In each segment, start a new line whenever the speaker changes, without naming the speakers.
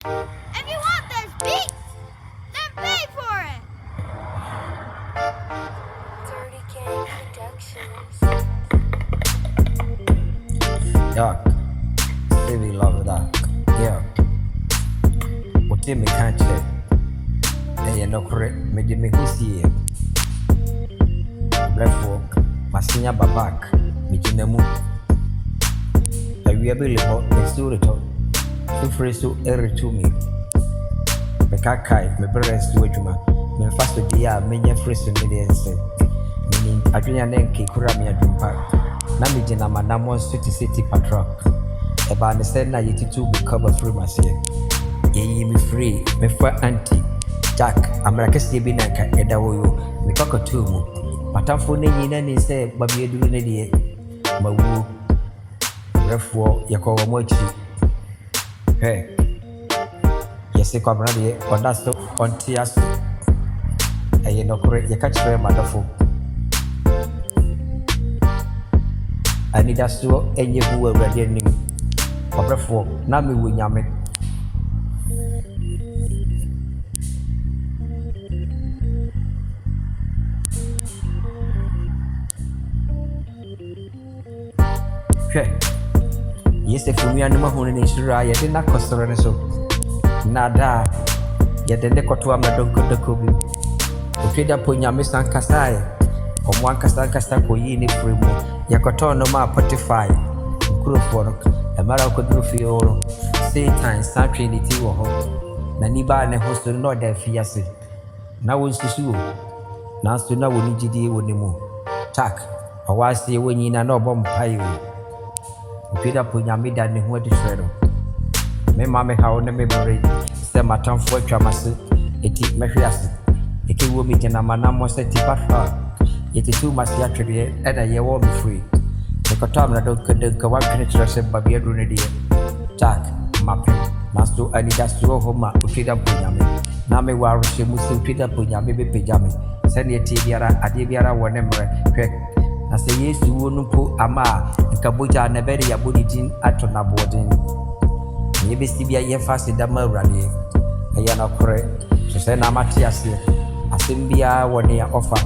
If you want this beat, then pay for it.
Dirty Gang Productions.
Dark, say we love dark. Yeah. What me can't check. Hey, no correct. Me di me who see it. Black walk, my senior back. Me jinemu. I will be able to do it. So free so early to me. Me kakai, me brothers do it to me. Me fast to dia, me nya free so me dey say. Meaning, I drink an enke kura me a drink pack. Na me jina manamo city patrol. Eba ne say na yeti to be cover free myself. Ye me free, me for auntie. Jack, America si bi nanka eda woyo. Me kokotu mu. Matamfo ne nyina ni say babi eduru ne de. Mawu. Refo yakowa mochi. Hey. Yesi kwa brade oda so onti aso. Eye no kore yaka kire madafo. Ani da so enye hu awrade anim. Obrefo na me wo nyame. Yesi fumi anu mahunu ne shira yede na kosoro ne so. Nada yede ne koto amadonko doko bi. Okweda po nyame sankasa e. Omo ankasa ko yi ne fremu. Yakoto no ma Spotify. Nkurofo no emara ko duru fi oro. Satan San Trinity wo ho. Na ni ba ne hosto no da fi ase. Na wo nsusu o. Na so na wo ni gidi wo ne mu. Tak. Awase wo nyina na obom pai o. Okweda po nyame da ne ho adi hwero. Me mama hawo ne me bore. Se matamfo atwa mase. Eti mehwe ase. Eke wo mi jena manamo se tipafa. Yeti tu masi atwede eda ye wo me free. Ekotam na donka wa kene se babi edu ne die. Tak mape. Nasto ani da so ho ma okweda po nyame. Na me wa rohye musi okweda po nyame be pejame. Se ne eti biara ade biara wo ne mre. Hwe na se Yesu wo no po ama nkaboja na bere ya bodidin atona bodin. Ye be sibia ye fase da ma urade. Eya na kore. So se na mati ase. Asimbia wone ya offer.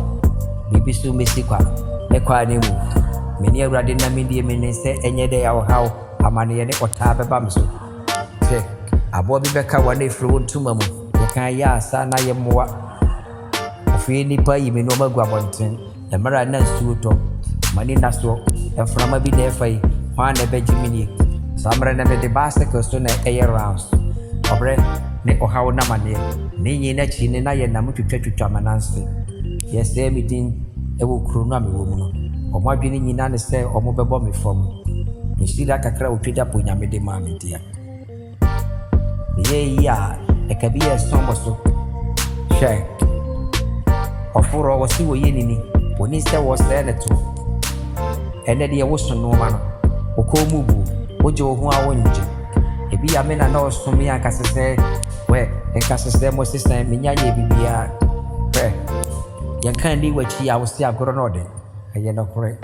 Bibi su mesikwa. Ne kwa ne mu. Meni awrade na mendie meni se enye de ya hawo. Amane ye ne kota beba mso. Se abo bi beka wane fru ntuma mu. Ye kan ya asa na ye moa. Ofi nipa yi me no magwa bonten. Emara na suto. Mani na so. Eframa bi na efai. Hwan na bejimini. Samre na me de basket so na air rounds. Obre ne ohawo na mane. Ne nyina chi ne na ye na mutwetwa mananse. Yes me din ewo kro no amewo mu no. Omo adwene nyina ne se omo bebo me fam. Me shira kakra otweda po nyame de ma me dia. Ye ya e ka bi e sombo so. Check. Ofuro wo si wo ye nini. Oni se wo se ne to. Ene de wo so no ma no. Okomu bu. Oje wo hu awo nje. Ebi ya me na no so me ankasese we enkasese mo sister me nyanye bibia. Yankan ni wachi ya wo si agoro no de. Aye no kore.